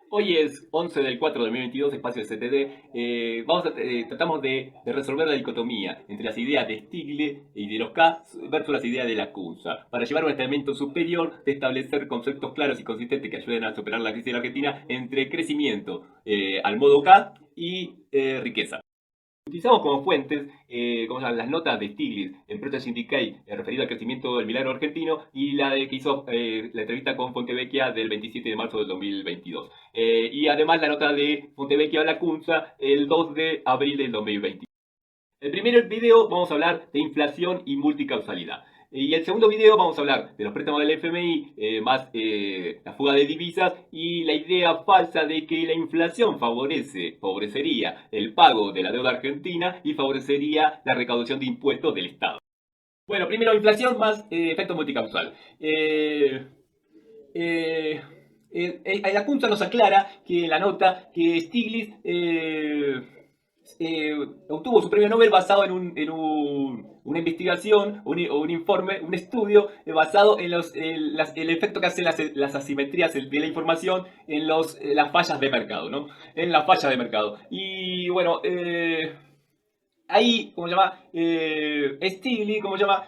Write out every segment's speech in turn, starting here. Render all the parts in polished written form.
Hoy es 11 del 4 de 2022, espacio de CTD. Tratamos de resolver la dicotomía entre las ideas de Stiglitz y de los K versus las ideas de la Kunza, para llevar a un estamento superior de establecer conceptos claros y consistentes que ayuden a superar la crisis de la Argentina entre crecimiento al modo K y riqueza. Utilizamos como fuentes ¿cómo se llama? Las notas de Stiglitz en Process Indicate referido al crecimiento del milagro argentino y la de que hizo la entrevista con Fontevecchia del 27 de marzo del 2022. Y además la nota de Fontevecchia a la Cunza el 2 de abril del 2022. El primer video vamos a hablar de inflación y multicausalidad. Y el segundo video vamos a hablar de los préstamos del FMI, más la fuga de divisas y la idea falsa de que la inflación favorecería el pago de la deuda argentina y favorecería la recaudación de impuestos del Estado. Bueno, primero inflación más efecto multicausal. Eh, la Junta nos aclara que en la nota que Stiglitz obtuvo su premio Nobel basado una investigación, un informe, un estudio basado en el efecto que hacen las asimetrías de la información en las fallas de mercado, ¿no? En las fallas de mercado. Y bueno, ahí, ¿cómo se llama? Stiglitz, ¿cómo se llama?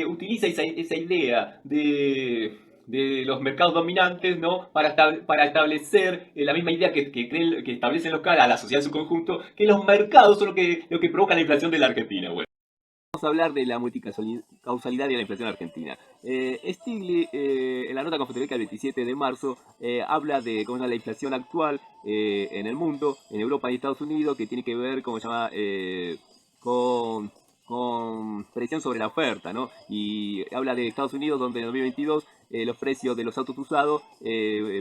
Utiliza esa idea de los mercados dominantes, ¿no? Para establecer la misma idea que establecen los CAL a la sociedad en su conjunto, que los mercados son lo que provoca la inflación de la Argentina. Bueno. Vamos a hablar de la multicausalidad de la inflación argentina. Stiglitz, en la nota con Fotoveca el 27 de marzo, habla de cómo es la inflación actual en el mundo, en Europa y Estados Unidos, que tiene que ver, ¿cómo se llama? Con presión sobre la oferta, ¿no? Y habla de Estados Unidos, donde en 2022 los precios de los autos usados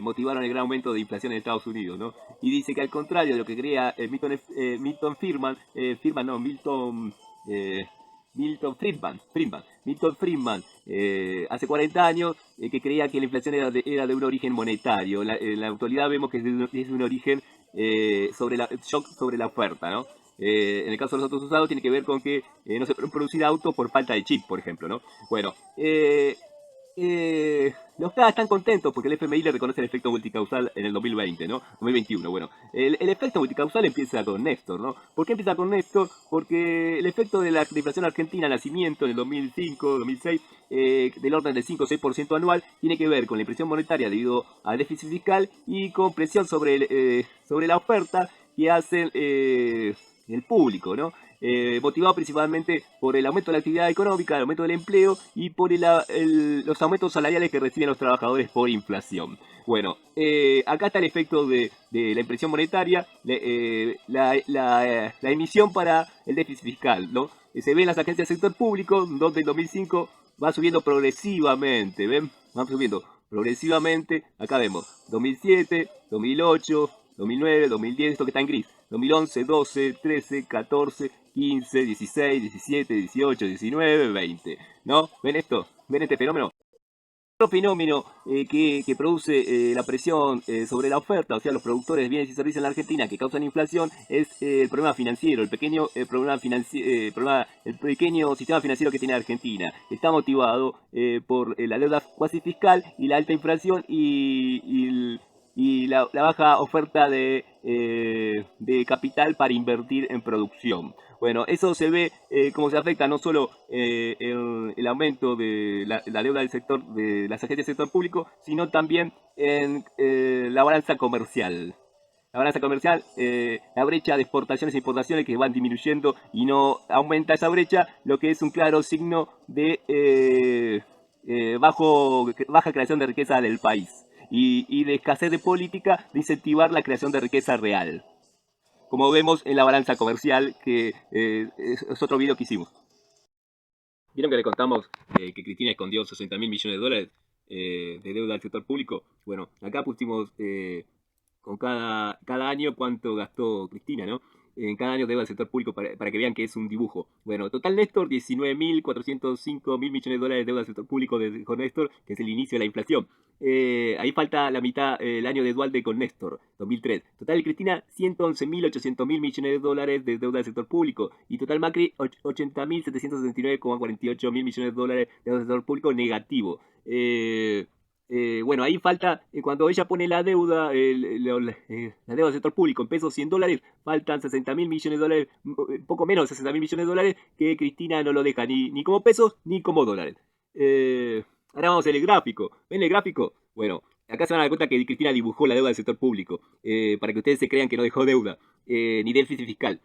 motivaron el gran aumento de inflación en Estados Unidos, ¿no? Y dice que al contrario de lo que creía Milton Friedman, Milton Friedman hace 40 años, que creía que la inflación era de un origen monetario. En la actualidad vemos que es de un origen shock sobre la oferta, ¿no? En el caso de los autos usados tiene que ver con que no se pueden producir autos por falta de chip, por ejemplo, ¿no? Bueno, los K están contentos porque el FMI le reconoce el efecto multicausal en el 2020, ¿no? 2021, bueno. El efecto multicausal empieza con Néstor, ¿no? ¿Por qué empieza con Néstor? Porque el efecto de la inflación argentina, nacimiento en el 2005, 2006, del orden del 5 o 6% anual, tiene que ver con la impresión monetaria debido al déficit fiscal y con presión sobre la oferta que hace el público, ¿no? Motivado principalmente por el aumento de la actividad económica, el aumento del empleo y por los aumentos salariales que reciben los trabajadores por inflación. Bueno, acá está el efecto de la impresión monetaria, la emisión para el déficit fiscal, ¿no? Se ve en las agencias del sector público, donde en 2005 va subiendo progresivamente, ¿ven? Va subiendo progresivamente, acá vemos 2007, 2008, 2009, 2010, esto que está en gris, 2011, 12, 13, 14, 15, 16, 17, 18, 19, 20. ¿No? ¿Ven esto? ¿Ven este fenómeno? Otro fenómeno que produce la presión sobre la oferta, o sea, los productores de bienes y servicios en la Argentina que causan inflación, es el problema financiero, el pequeño el pequeño sistema financiero que tiene Argentina. Está motivado por la deuda cuasi fiscal y la alta inflación y la baja oferta de capital para invertir en producción. Bueno, eso se ve como se afecta no solo el aumento de la deuda del sector, de las agencias del sector público, sino también en la balanza comercial. La balanza comercial, la brecha de exportaciones e importaciones que van disminuyendo y no aumenta esa brecha, lo que es un claro signo de baja creación de riqueza del país y de escasez de política de incentivar la creación de riqueza real, como vemos en la balanza comercial, que es otro video que hicimos. ¿Vieron que le contamos que Cristina escondió 60 mil millones de dólares de deuda al sector público? Bueno, acá pusimos con cada año cuánto gastó Cristina, ¿no? En cada año deuda al sector público para que vean que es un dibujo. Bueno, total Néstor, 19.405 mil millones de dólares de deuda al sector público con Néstor, que es el inicio de la inflación. Ahí falta la mitad, el año de Dualde con Néstor, 2003. Total Cristina, 111.800 mil millones de dólares de deuda del sector público. Y total Macri, 80.769,48 mil millones de dólares de deuda del sector público negativo. Bueno, ahí falta, cuando ella pone la deuda, la deuda del sector público en pesos $100, faltan 60.000 millones de dólares, poco menos de 60.000 millones de dólares, que Cristina no lo deja ni como pesos ni como dólares. Ahora vamos a ver el gráfico. ¿Ven el gráfico? Bueno, acá se van a dar cuenta que Cristina dibujó la deuda del sector público, para que ustedes se crean que no dejó deuda, ni déficit fiscal.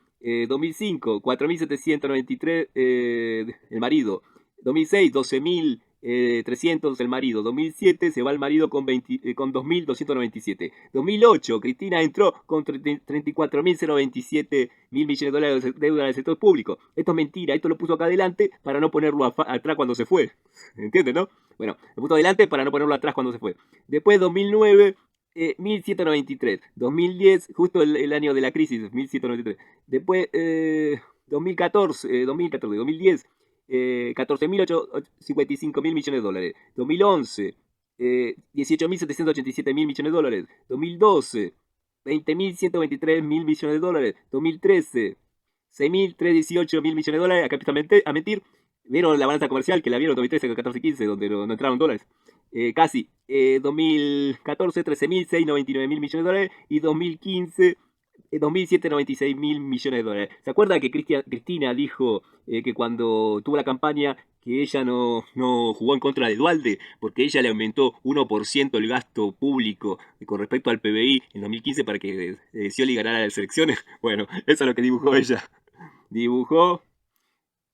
2005, 4.793 el marido. 2006, 12.300 el marido. 2007 se va el marido con 2.297. 2008 Cristina entró con 34.027 mil millones de dólares de deuda del sector público. Esto es mentira, esto lo puso acá adelante para no ponerlo atrás cuando se fue. ¿Entienden, no? Bueno, lo puso adelante para no ponerlo atrás cuando se fue. Después 2009... 1193, 2010, justo el año de la crisis, 1793. Después 2014, 2010, 14.855 mil millones de dólares. 2011, 18.787 mil millones de dólares. 2012, 20.123 mil millones de dólares. 2013, 6.318 mil millones de dólares. Acá empieza a mentir. Vieron la balanza comercial que la vieron en 2013, 14 15, donde no entraron dólares. Casi. 2014, 13.699 mil millones de dólares. Y 2015, 2.796 mil millones de dólares. ¿Se acuerda que Cristina dijo que cuando tuvo la campaña que ella no jugó en contra de Dualde porque ella le aumentó 1% el gasto público con respecto al PBI en 2015 para que Scioli ganara las elecciones? Bueno, eso es lo que dibujó ella. Dibujó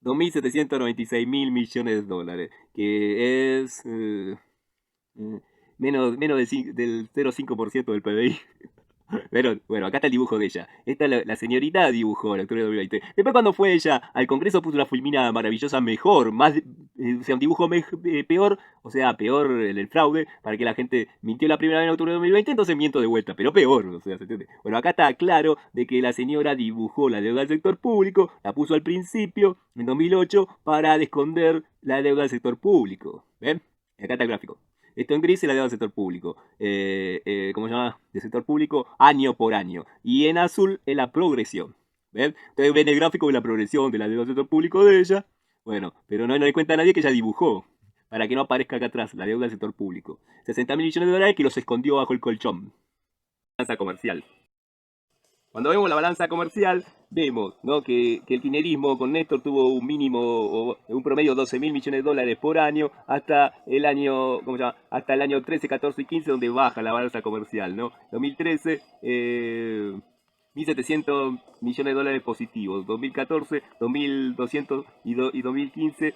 2.796 mil millones de dólares, que es menos del 0,5% del PBI. Pero bueno, acá está el dibujo de ella. Esta la señorita dibujó en octubre de 2020. Después cuando fue ella al Congreso puso una fulmina maravillosa mejor, más, o sea, un dibujo peor, o sea, peor el fraude, para que la gente mintió la primera vez en octubre de 2020, entonces miento de vuelta, pero peor, o sea, ¿se entiende? Bueno, acá está claro de que la señora dibujó la deuda del sector público, la puso al principio, en 2008, para esconder la deuda del sector público. ¿Ven? Acá está el gráfico. Esto en gris es la deuda del sector público. ¿Cómo se llama? Del sector público año por año. Y en azul es la progresión. ¿Ven? Ustedes ven el gráfico de la progresión de la deuda del sector público de ella. Bueno, pero no le cuenta a nadie que ella dibujó. Para que no aparezca acá atrás la deuda del sector público. 60.000 millones de dólares que los escondió bajo el colchón. Balanza comercial. Cuando vemos la balanza comercial, vemos, ¿no?, que el kirchnerismo con Néstor tuvo un mínimo, o un promedio de 12.000 millones de dólares por año hasta el año, ¿cómo se llama? Hasta el año 13, 14 y 15, donde baja la balanza comercial, ¿no? 2013, 1.700 millones de dólares positivos. 2014, 2.200 y 2015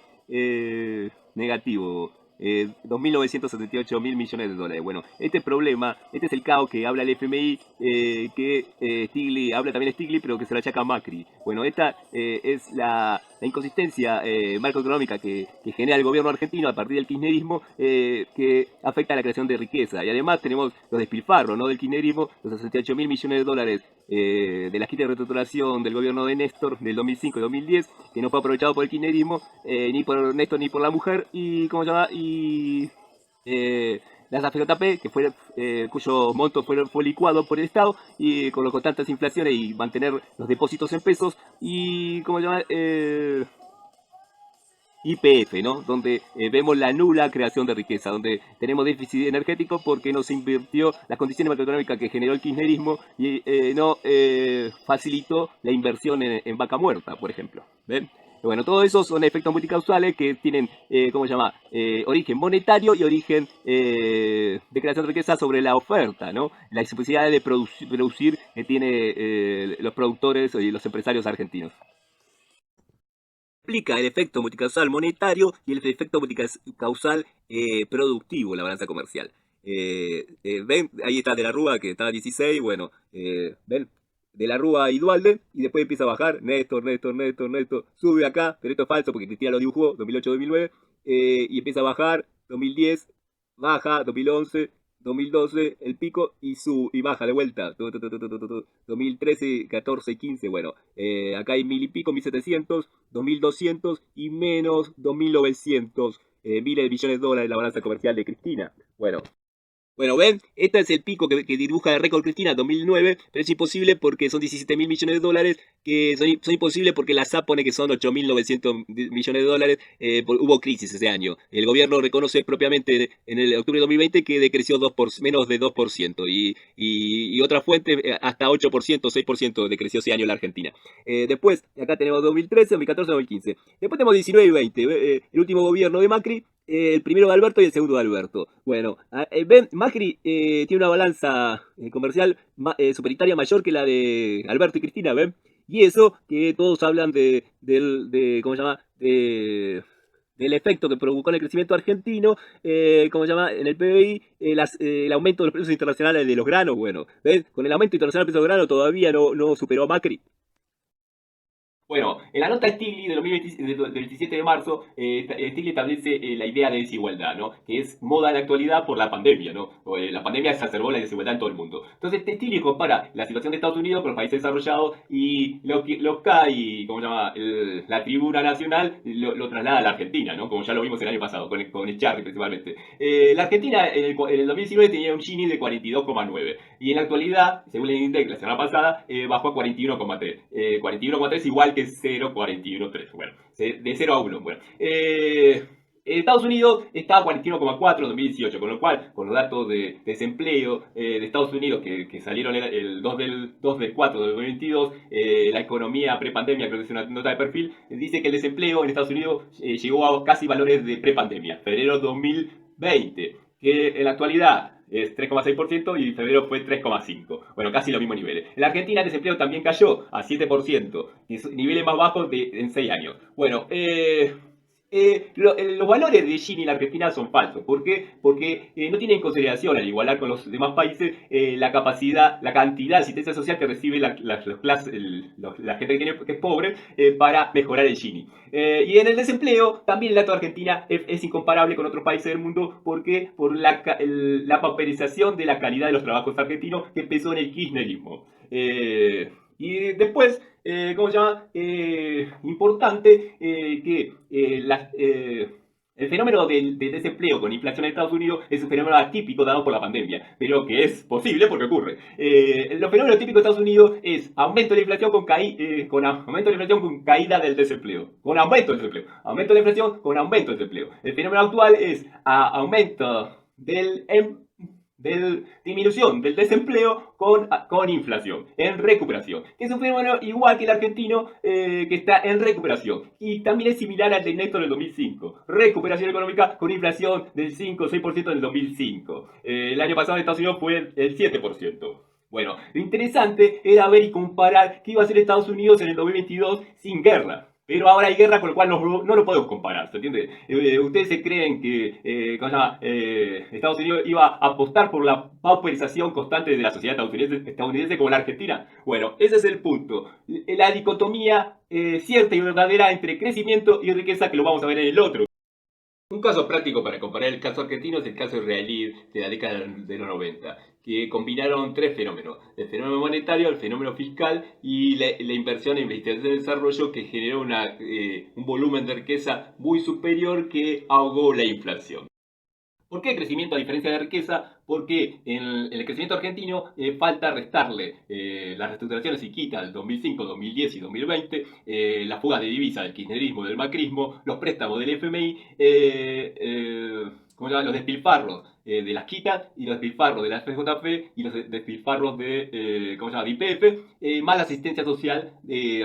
negativo. 2.978 mil millones de dólares. Bueno, este problema, este es el caos que habla el FMI, que habla también Stiglitz, pero que se lo achaca a Macri. Bueno, esta es la inconsistencia macroeconómica que genera el gobierno argentino a partir del kirchnerismo, que afecta a la creación de riqueza. Y además tenemos los despilfarros, ¿no?, del kirchnerismo, los 68 mil millones de dólares de la quita de reestructuración del gobierno de Néstor del 2005 y 2010, que no fue aprovechado por el kirchnerismo, ni por Néstor ni por la mujer, y ¿cómo se llama? Y las AFJP, que fue, cuyo monto fue licuado por el Estado, y con las constantes inflaciones y mantener los depósitos en pesos, y ¿cómo se llama? YPF, ¿no? Donde vemos la nula creación de riqueza, donde tenemos déficit energético porque no se invirtió las condiciones macroeconómicas que generó el kirchnerismo y no facilitó la inversión en vaca muerta, por ejemplo. ¿Ven? Bueno, todos esos son efectos multicausales que tienen, ¿cómo se llama? Origen monetario y origen de creación de riqueza sobre la oferta, ¿no? La insuficiencia de producir que tiene los productores y los empresarios argentinos. Explica el efecto multicausal monetario y el efecto multicausal productivo en la balanza comercial. ¿Ven? Ahí está De la Rúa, que está a 16, bueno, ¿ven? De la Rúa y Dualde, y después empieza a bajar, Néstor, sube acá, pero esto es falso porque Cristina lo dibujó, 2008-2009, y empieza a bajar, 2010, baja, 2011, 2012, el pico y baja de vuelta. 2013, 14 y 15, bueno, acá hay 1.000 y pico, 1.700, 2.200 y menos 2.900 miles de millones de dólares en la balanza comercial de Cristina. Bueno, Bueno, ven, este es el pico que dibuja el récord Cristina 2009, pero es imposible porque son 17 mil millones de dólares, que son imposibles porque la SAP pone que son 8.900 millones de dólares, hubo crisis ese año. El gobierno reconoce propiamente en el octubre de 2020 que decreció menos de 2%, y otra fuente hasta 8%, 6% decreció ese año la Argentina. Después, acá tenemos 2013, 2014, 2015. Después tenemos 19 y 20, el último gobierno de Macri, el primero de Alberto y el segundo de Alberto. Bueno, Macri tiene una balanza comercial superitaria mayor que la de Alberto y Cristina, ¿ven? Y eso que todos hablan ¿cómo se llama? Del efecto que provocó en el crecimiento argentino, ¿cómo se llama? En el PBI, el aumento de los precios internacionales de los granos. Bueno, ¿ven? Con el aumento internacional de los precios de los granos todavía no superó a Macri. Bueno, en la nota Stiglitz del 27 de marzo, Stiglitz establece la idea de desigualdad, ¿no? Que es moda en la actualidad por la pandemia, ¿no? La pandemia exacerbó la desigualdad en todo el mundo. Entonces, Stiglitz compara la situación de Estados Unidos con los países desarrollados, y los K y, ¿cómo se llama? La tribuna nacional lo traslada a la Argentina, ¿no? Como ya lo vimos el año pasado, con Echarri principalmente. La Argentina en el 2019 tenía un Gini de 42,9, y en la actualidad, según el INDEC la semana pasada, bajó a 41,3. 41,3 igual que 0,41,3. Bueno, de 0 a 1. Bueno, Estados Unidos estaba a 41,4 en 2018, con lo cual, con los datos de desempleo de Estados Unidos que salieron el 2 del 4 del 2022, la economía prepandemia, creo que es una nota de perfil, dice que el desempleo en Estados Unidos llegó a casi valores de prepandemia, febrero 2020, que en la actualidad es 3,6% y en febrero fue 3,5%. Bueno, casi los mismos niveles. En la Argentina el desempleo también cayó a 7%, niveles más bajos en 6 años. Bueno, los valores de Gini en la Argentina son falsos. ¿Por qué? Porque no tienen en consideración, al igualar con los demás países, la capacidad, la cantidad de asistencia social que recibe la gente que es pobre, para mejorar el Gini. Y en el desempleo, también el dato de Argentina es incomparable con otros países del mundo. ¿Por qué? Por la pauperización de la calidad de los trabajos argentinos que empezó en el kirchnerismo. Y después, ¿cómo se llama? Importante que el fenómeno del desempleo con inflación en Estados Unidos es un fenómeno atípico dado por la pandemia, pero que es posible porque ocurre. Los fenómenos típicos de Estados Unidos es aumento de la inflación con aumento de la inflación con caída del desempleo, con aumento del desempleo, aumento de la inflación con aumento del desempleo. El fenómeno actual es aumento del disminución del desempleo con inflación, en recuperación. Que es un fenómeno igual que el argentino, que está en recuperación. Y también es similar al de Néstor del 2005. Recuperación económica con inflación del 5 o 6% del 2005. El año pasado en Estados Unidos fue el 7%. Bueno, lo interesante era ver y comparar qué iba a hacer Estados Unidos en el 2022 sin guerra. Pero ahora hay guerra, con lo cual no lo podemos comparar, ¿se entiende? Ustedes se creen que Estados Unidos iba a apostar por la pauperización constante de la sociedad estadounidense como la Argentina. Bueno, ese es el punto. La dicotomía cierta y verdadera entre crecimiento y riqueza, que lo vamos a ver en el otro. Un caso práctico para comparar el caso argentino es el caso israelí de la década de los 90, que combinaron tres fenómenos: el fenómeno monetario, el fenómeno fiscal y la inversión en investigación y desarrollo, que generó un volumen de riqueza muy superior que ahogó la inflación. ¿Por qué crecimiento a diferencia de riqueza? Porque en el crecimiento argentino falta restarle las reestructuraciones y quita del 2005, 2010 y 2020, la fuga de divisas del kirchnerismo, del macrismo, los préstamos del FMI, ¿cómo se llama? Los despilfarros de las quitas y los despilfarros de la FJP y los despilfarros ¿cómo se llama? De YPF, más la asistencia social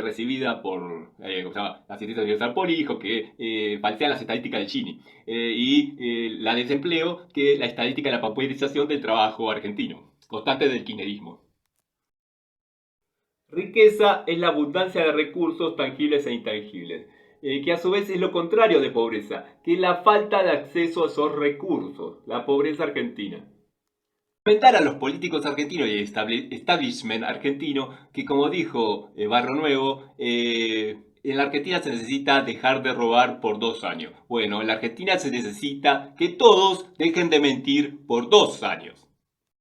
recibida por ¿cómo se llama? La asistencia universal por hijo, que falsean las estadísticas del Gini, y la desempleo, que es la estadística de la pauperización del trabajo argentino, constante del kirchnerismo. Riqueza es la abundancia de recursos tangibles e intangibles, que a su vez es lo contrario de pobreza, que es la falta de acceso a esos recursos, la pobreza argentina. Comentar a los políticos argentinos y el establishment argentino que, como dijo Barro Nuevo, en la Argentina se necesita dejar de robar por 2 años. Bueno, en la Argentina se necesita que todos dejen de mentir por 2 años.